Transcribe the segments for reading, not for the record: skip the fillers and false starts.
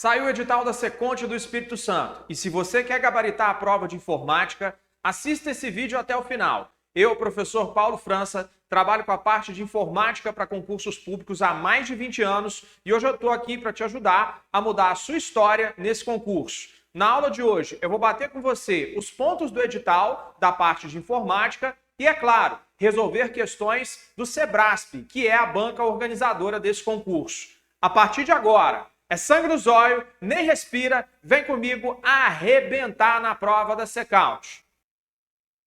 Saiu o edital da Seconte do Espírito Santo. E se você quer gabaritar a prova de informática, assista esse vídeo até o final. Eu, professor Paulo França, trabalho com a parte de informática para concursos públicos há mais de 20 anos e hoje eu estou aqui para te ajudar a mudar a sua história nesse concurso. Na aula de hoje, eu vou bater com você os pontos do edital da parte de informática e, é claro, resolver questões do Sebrasp, que é a banca organizadora desse concurso. A partir de agora, é sangue nos olhos, nem respira, vem comigo arrebentar na prova da Seconte.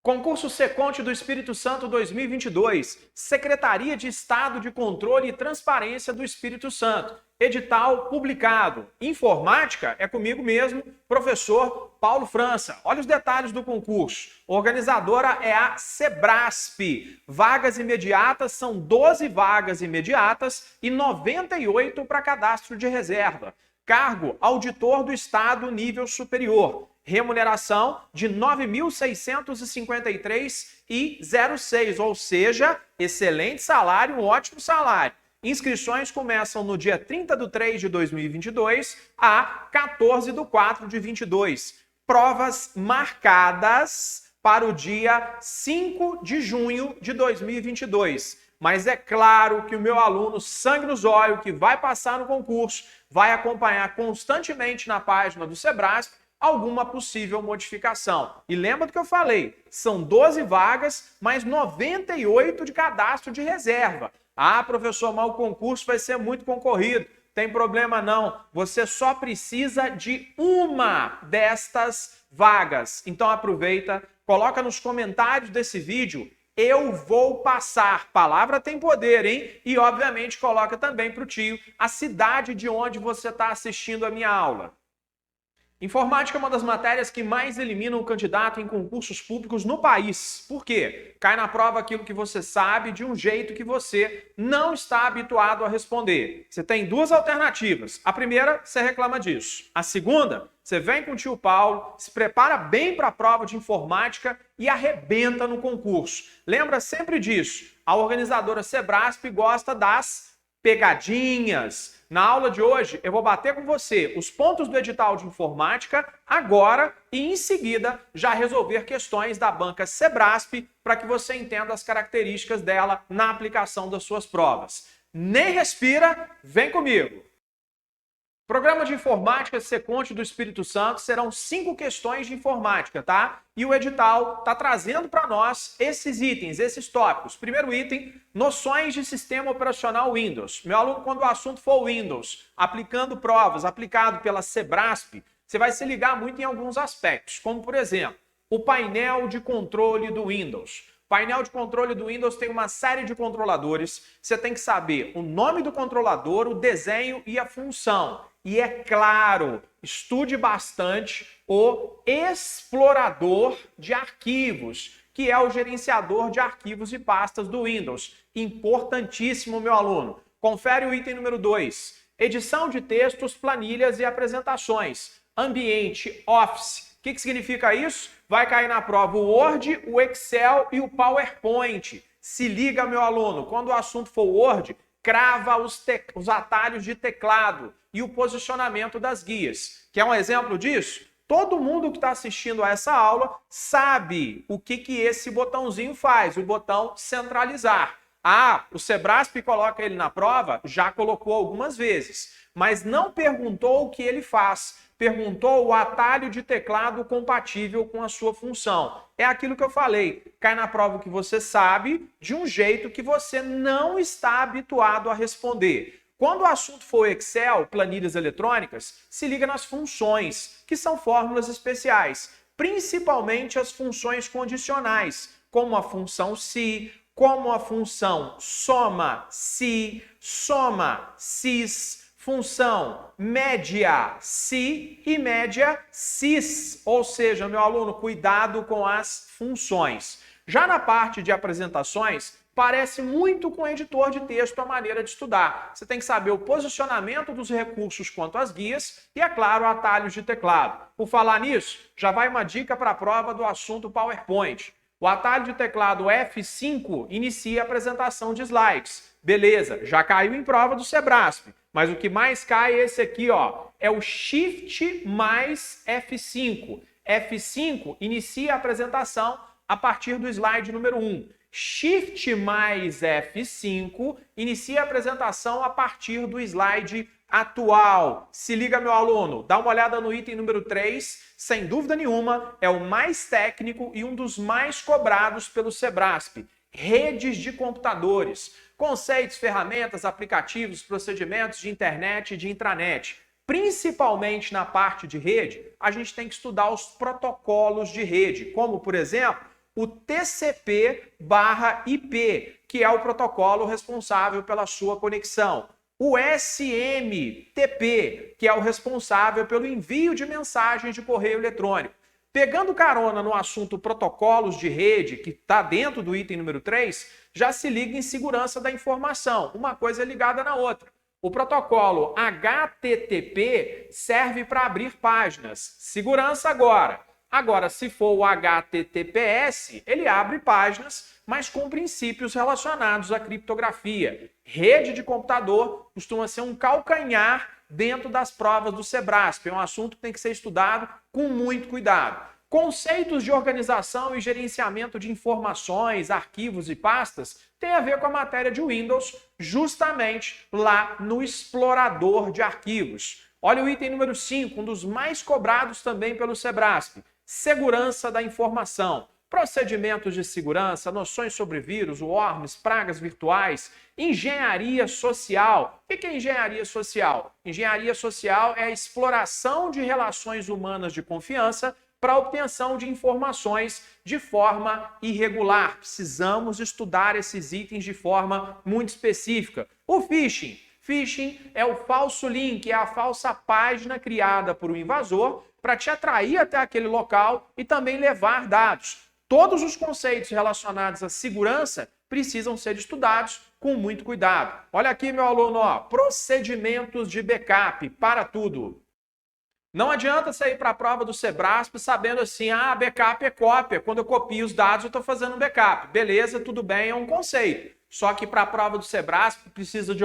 Concurso Seconte do Espírito Santo 2022, Secretaria de Estado de Controle e Transparência do Espírito Santo. Edital publicado. Informática é comigo mesmo, professor Paulo França. Olha os detalhes do concurso. Organizadora é a Sebrasp. Vagas imediatas são 12 vagas imediatas e 98 para cadastro de reserva. Cargo, auditor do Estado nível superior. Remuneração de R$ 9.653,06, ou seja, excelente salário, um ótimo salário. Inscrições começam no dia 30 de 3 de 2022 a 14 de 4 de 2022. Provas marcadas para o dia 5 de junho de 2022. Mas é claro que o meu aluno sangue nos olhos, que vai passar no concurso, vai acompanhar constantemente na página do Sebrasp alguma possível modificação. E lembra do que eu falei, são 12 vagas, mais 98 de cadastro de reserva. Ah, professor, mas o concurso vai ser muito concorrido. Tem problema não, você só precisa de uma destas vagas. Então aproveita, coloca nos comentários desse vídeo, eu vou passar. Palavra tem poder, hein? E obviamente coloca também para o tio a cidade de onde você está assistindo a minha aula. Informática é uma das matérias que mais eliminam o candidato em concursos públicos no país. Por quê? Cai na prova aquilo que você sabe de um jeito que você não está habituado a responder. Você tem duas alternativas. A primeira, você reclama disso. A segunda, você vem com o tio Paulo, se prepara bem para a prova de informática e arrebenta no concurso. Lembra sempre disso. A organizadora Sebrasp gosta das pegadinhas. Na aula de hoje, eu vou bater com você os pontos do edital de informática agora e, em seguida, já resolver questões da banca Sebrasp para que você entenda as características dela na aplicação das suas provas. Nem respira, vem comigo! Programa de Informática Seconte do Espírito Santo serão 5 questões de informática, tá? E o edital está trazendo para nós esses itens, esses tópicos. Primeiro item, noções de sistema operacional Windows. Meu aluno, quando o assunto for Windows, aplicando provas, aplicado pela Sebrasp, você vai se ligar muito em alguns aspectos, como, por exemplo, o painel de controle do Windows. O painel de controle do Windows tem uma série de controladores. Você tem que saber o nome do controlador, o desenho e a função. E é claro, estude bastante o explorador de arquivos, que é o gerenciador de arquivos e pastas do Windows. Importantíssimo, meu aluno. Confere o item número 2. Edição de textos, planilhas e apresentações. Ambiente Office. O que significa isso? Vai cair na prova o Word, o Excel e o PowerPoint. Se liga, meu aluno, quando o assunto for Word, crava os atalhos de teclado e o posicionamento das guias. Quer um exemplo disso? Todo mundo que está assistindo a essa aula sabe o que esse botãozinho faz, o botão centralizar. Ah, o Sebrasp coloca ele na prova? Já colocou algumas vezes, mas não perguntou o que ele faz. Perguntou o atalho de teclado compatível com a sua função. É aquilo que eu falei, cai na prova que você sabe de um jeito que você não está habituado a responder. Quando o assunto for Excel, planilhas eletrônicas, se liga nas funções, que são fórmulas especiais, principalmente as funções condicionais, como a função se, como a função soma-se, soma-sis, função média-se e média-sis. Ou seja, meu aluno, cuidado com as funções. Já na parte de apresentações, parece muito com editor de texto a maneira de estudar. Você tem que saber o posicionamento dos recursos quanto às guias e, é claro, atalhos de teclado. Por falar nisso, já vai uma dica para a prova do assunto PowerPoint. O atalho de teclado F5 inicia a apresentação de slides. Beleza, já caiu em prova do Sebrasp. Mas o que mais cai é esse aqui, ó, é o Shift mais F5. F5 inicia a apresentação a partir do slide número 1. Shift mais F5 inicia a apresentação a partir do slide atual. Se liga, meu aluno, dá uma olhada no item número 3, sem dúvida nenhuma, é o mais técnico e um dos mais cobrados pelo Sebrasp. Redes de computadores, conceitos, ferramentas, aplicativos, procedimentos de internet e de intranet. Principalmente na parte de rede, a gente tem que estudar os protocolos de rede, como, por exemplo, o TCP/IP, que é o protocolo responsável pela sua conexão. O SMTP, que é o responsável pelo envio de mensagens de correio eletrônico. Pegando carona no assunto protocolos de rede, que está dentro do item número 3, já se liga em segurança da informação. Uma coisa é ligada na outra. O protocolo HTTP serve para abrir páginas. Segurança agora. Agora, se for o HTTPS, ele abre páginas, mas com princípios relacionados à criptografia. Rede de computador costuma ser um calcanhar dentro das provas do Sebrasp. É um assunto que tem que ser estudado com muito cuidado. Conceitos de organização e gerenciamento de informações, arquivos e pastas tem a ver com a matéria de Windows, justamente lá no explorador de arquivos. Olha o item número 5, um dos mais cobrados também pelo Sebrasp. Segurança da informação. Procedimentos de segurança, noções sobre vírus, worms, pragas virtuais, engenharia social. O que é engenharia social? Engenharia social é a exploração de relações humanas de confiança para a obtenção de informações de forma irregular. Precisamos estudar esses itens de forma muito específica. O phishing. Phishing é o falso link, é a falsa página criada por um invasor para te atrair até aquele local e também levar dados. Todos os conceitos relacionados à segurança precisam ser estudados com muito cuidado. Olha aqui, meu aluno, ó, procedimentos de backup para tudo. Não adianta você ir para a prova do Sebrasp sabendo assim, backup é cópia. Quando eu copio os dados, eu estou fazendo um backup. Beleza, tudo bem, é um conceito. Só que para a prova do Sebrasp precisa de,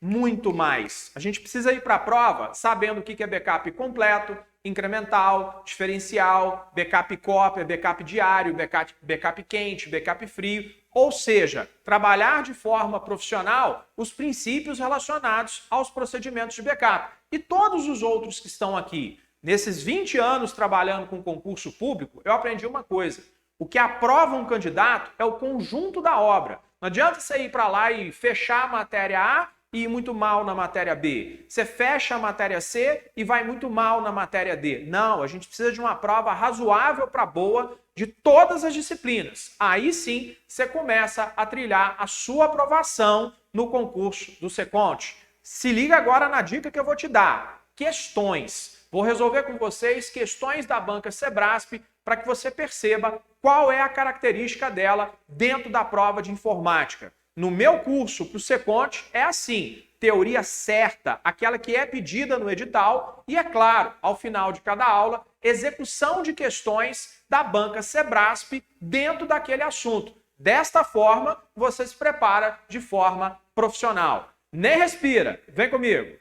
muito mais. A gente precisa ir para a prova sabendo o que é backup completo, incremental, diferencial, backup cópia, backup diário, backup quente, backup frio. Ou seja, trabalhar de forma profissional os princípios relacionados aos procedimentos de backup. E todos os outros que estão aqui. Nesses 20 anos trabalhando com concurso público, eu aprendi uma coisa. O que aprova um candidato é o conjunto da obra. Não adianta você ir para lá e fechar a matéria A e ir muito mal na matéria B. Você fecha a matéria C e vai muito mal na matéria D. Não, a gente precisa de uma prova razoável para boa de todas as disciplinas. Aí sim, você começa a trilhar a sua aprovação no concurso do Seconte. Se liga agora na dica que eu vou te dar. Questões. Vou resolver com vocês questões da banca Sebrasp para que você perceba qual é a característica dela dentro da prova de informática. No meu curso para o Seconte é assim, teoria certa, aquela que é pedida no edital e, é claro, ao final de cada aula, execução de questões da banca Sebrasp dentro daquele assunto. Desta forma, você se prepara de forma profissional. Nem respira, vem comigo.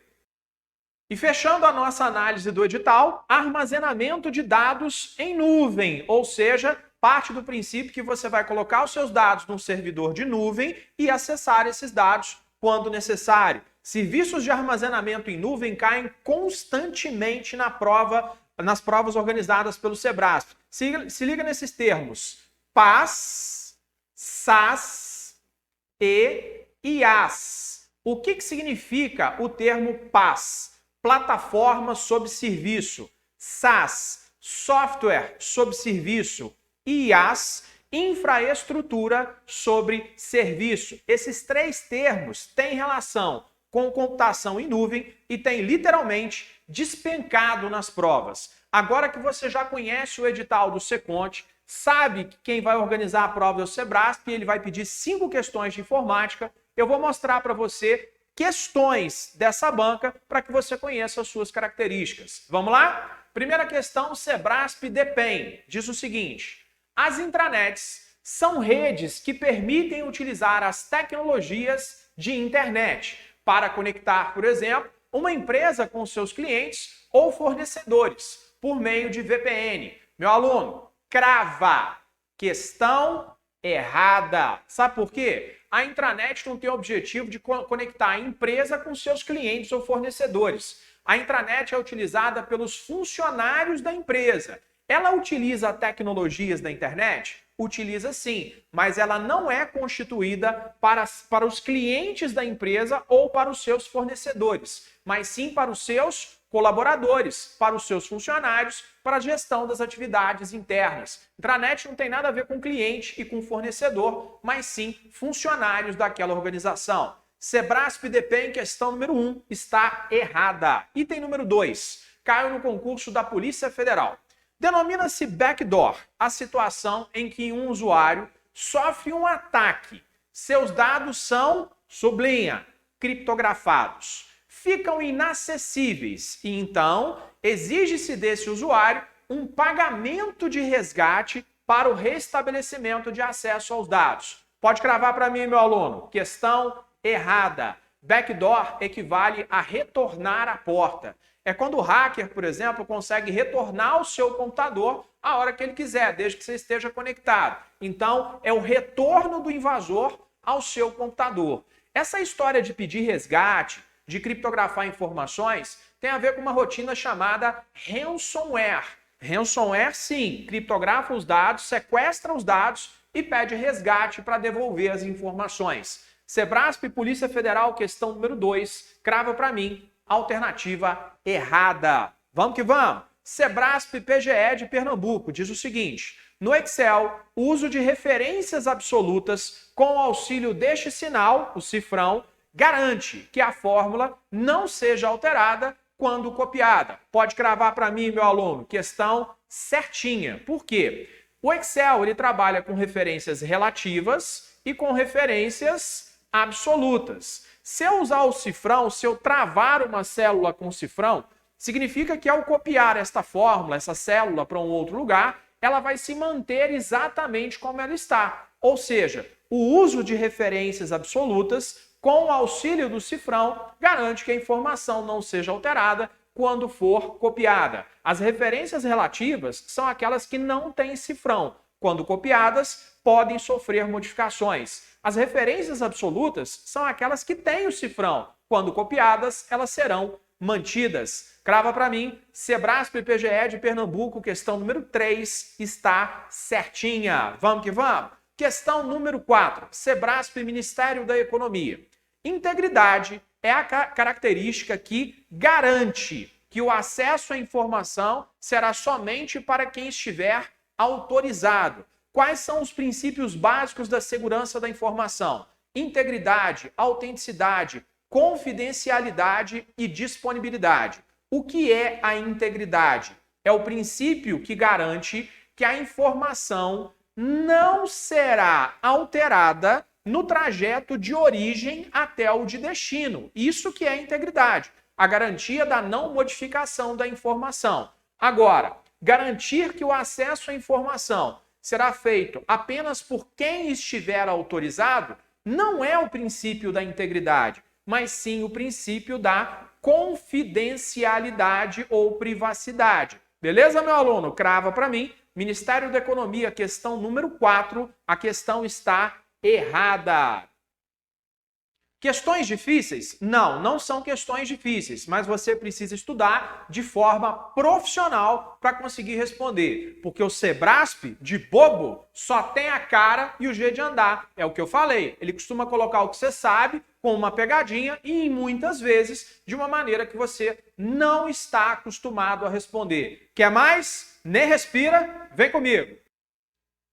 E fechando a nossa análise do edital, armazenamento de dados em nuvem, ou seja, parte do princípio que você vai colocar os seus dados num servidor de nuvem e acessar esses dados quando necessário. Serviços de armazenamento em nuvem caem constantemente nas provas organizadas pelo Sebrasp. Se liga nesses termos: PaaS, SaaS e IaaS. O que significa o termo PaaS? Plataforma sob serviço. SaaS, software sob serviço. IaaS, infraestrutura sobre serviço. Esses três termos têm relação com computação em nuvem e têm literalmente despencado nas provas. Agora que você já conhece o edital do Seconte, sabe que quem vai organizar a prova é o Sebrasp e ele vai pedir 5 questões de informática, eu vou mostrar para você questões dessa banca para que você conheça as suas características. Vamos lá? Primeira questão, Sebrasp DPEM, diz o seguinte: as intranets são redes que permitem utilizar as tecnologias de internet para conectar, por exemplo, uma empresa com seus clientes ou fornecedores por meio de VPN. Meu aluno, crava. Questão errada. Sabe por quê? A intranet não tem o objetivo de conectar a empresa com seus clientes ou fornecedores. A intranet é utilizada pelos funcionários da empresa. Ela utiliza tecnologias da internet? Utiliza sim, mas ela não é constituída para os clientes da empresa ou para os seus fornecedores, mas sim para os seus colaboradores, para os seus funcionários, para a gestão das atividades internas. Intranet não tem nada a ver com cliente e com fornecedor, mas sim funcionários daquela organização. Sebrasp DP em questão número 1 está errada. Item número 2, caiu no concurso da Polícia Federal. Denomina-se backdoor a situação em que um usuário sofre um ataque. Seus dados são, sublinha, criptografados. Ficam inacessíveis e então exige-se desse usuário um pagamento de resgate para o restabelecimento de acesso aos dados. Pode cravar para mim, meu aluno. Questão errada. Backdoor equivale a retornar à porta. É quando o hacker, por exemplo, consegue retornar ao seu computador a hora que ele quiser, desde que você esteja conectado. Então, é o retorno do invasor ao seu computador. Essa história de pedir resgate, de criptografar informações, tem a ver com uma rotina chamada ransomware. Ransomware, sim, criptografa os dados, sequestra os dados e pede resgate para devolver as informações. Sebrasp, Polícia Federal, questão número 2, crava para mim, alternativa errada. Vamos que vamos! Sebrasp PGE de Pernambuco diz o seguinte: no Excel, o uso de referências absolutas com o auxílio deste sinal, o cifrão, garante que a fórmula não seja alterada quando copiada. Pode cravar para mim, meu aluno, questão certinha. Por quê? O Excel ele trabalha com referências relativas e com referências absolutas. Se eu usar o cifrão, se eu travar uma célula com cifrão, significa que ao copiar esta fórmula, essa célula para um outro lugar, ela vai se manter exatamente como ela está. Ou seja, o uso de referências absolutas com o auxílio do cifrão garante que a informação não seja alterada quando for copiada. As referências relativas são aquelas que não têm cifrão. Quando copiadas, podem sofrer modificações. As referências absolutas são aquelas que têm o cifrão. Quando copiadas, elas serão mantidas. Crava para mim, Sebrasp PGE de Pernambuco, questão número 3, está certinha. Vamos que vamos? Questão número 4, Sebrasp Ministério da Economia. Integridade é a característica que garante que o acesso à informação será somente para quem estiver autorizado. Quais são os princípios básicos da segurança da informação? Integridade, autenticidade, confidencialidade e disponibilidade. O que é a integridade? É o princípio que garante que a informação não será alterada no trajeto de origem até o de destino. Isso que é integridade, a garantia da não modificação da informação. Agora, garantir que o acesso à informação será feito apenas por quem estiver autorizado não é o princípio da integridade, mas sim o princípio da confidencialidade ou privacidade. Beleza, meu aluno? Crava para mim. Ministério da Economia, questão número 4, a questão está errada. Questões difíceis? Não, não são questões difíceis, mas você precisa estudar de forma profissional para conseguir responder, porque o Sebrasp, de bobo, só tem a cara e o jeito de andar. É o que eu falei, ele costuma colocar o que você sabe com uma pegadinha e muitas vezes de uma maneira que você não está acostumado a responder. Quer mais? Nem respira, vem comigo.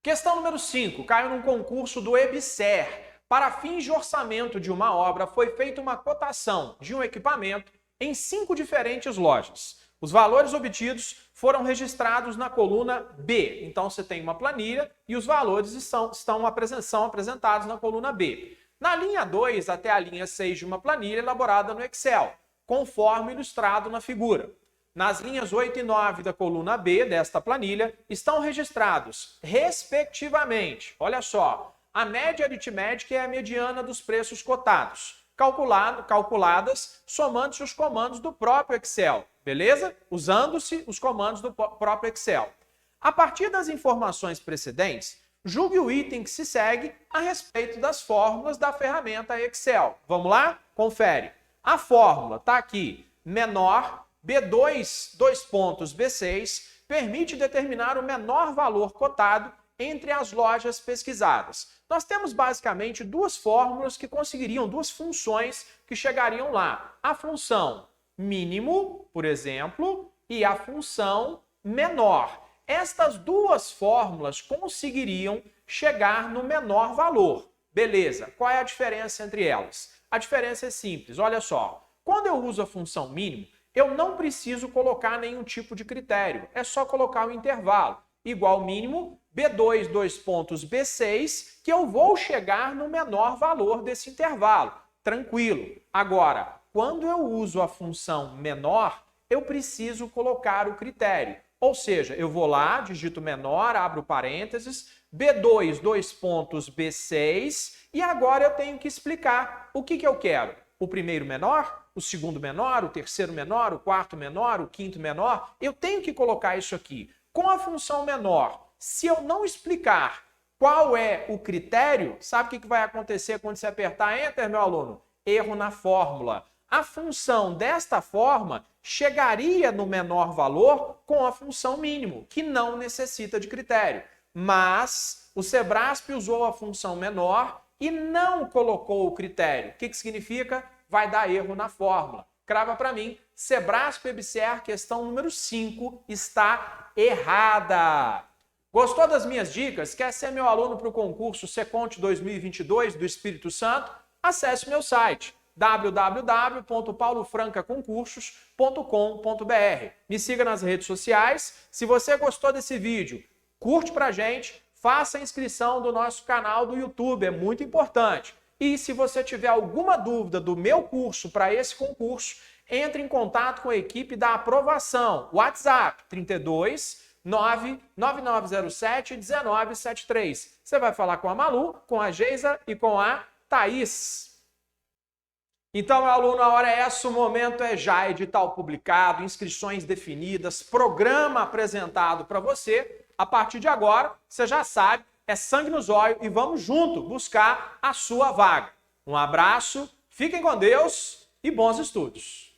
Questão número 5, caiu num concurso do EBSER. Para fins de orçamento de uma obra, foi feita uma cotação de um equipamento em 5 diferentes lojas. Os valores obtidos foram registrados na coluna B. Então, você tem uma planilha e os valores são apresentados na coluna B. Na linha 2 até a linha 6 de uma planilha elaborada no Excel, conforme ilustrado na figura. Nas linhas 8 e 9 da coluna B desta planilha, estão registrados, respectivamente, olha só, a média aritmética é a mediana dos preços cotados. calculadas somando-se os comandos do próprio Excel, beleza? Usando-se os comandos do próprio Excel. A partir das informações precedentes, julgue o item que se segue a respeito das fórmulas da ferramenta Excel. Vamos lá? Confere. A fórmula está aqui, menor B2, B6, permite determinar o menor valor cotado entre as lojas pesquisadas. Nós temos basicamente duas fórmulas que conseguiriam, duas funções que chegariam lá. A função mínimo, por exemplo, e a função menor. Estas duas fórmulas conseguiriam chegar no menor valor. Beleza, qual é a diferença entre elas? A diferença é simples, olha só. Quando eu uso a função mínimo, eu não preciso colocar nenhum tipo de critério, é só colocar o intervalo. Igual mínimo, B2, B6, que eu vou chegar no menor valor desse intervalo. Tranquilo. Agora, quando eu uso a função menor, eu preciso colocar o critério. Ou seja, eu vou lá, digito menor, abro parênteses, B2, B6, e agora eu tenho que explicar o que eu quero. O primeiro menor, o segundo menor, o terceiro menor, o quarto menor, o quinto menor. Eu tenho que colocar isso aqui. Com a função menor, se eu não explicar qual é o critério, sabe o que vai acontecer quando você apertar Enter, meu aluno? Erro na fórmula. A função desta forma chegaria no menor valor com a função mínimo, que não necessita de critério. Mas o Sebrasp usou a função menor e não colocou o critério. O que significa? Vai dar erro na fórmula. Crava para mim, Sebrasp EBSER, questão número 5, está errada. Gostou das minhas dicas? Quer ser meu aluno para o concurso Seconte 2022 do Espírito Santo? Acesse meu site www.paulofrancaconcursos.com.br. Me siga nas redes sociais. Se você gostou desse vídeo, curte pra gente, faça a inscrição do nosso canal do YouTube, é muito importante. E se você tiver alguma dúvida do meu curso para esse concurso, entre em contato com a equipe da aprovação. WhatsApp 32 99907 1973. Você vai falar com a Malu, com a Geisa e com a Thaís. Então, meu aluno, a hora é essa, o momento é já, edital publicado, inscrições definidas, programa apresentado para você. A partir de agora, você já sabe, é sangue nos olhos e vamos junto buscar a sua vaga. Um abraço, fiquem com Deus e bons estudos.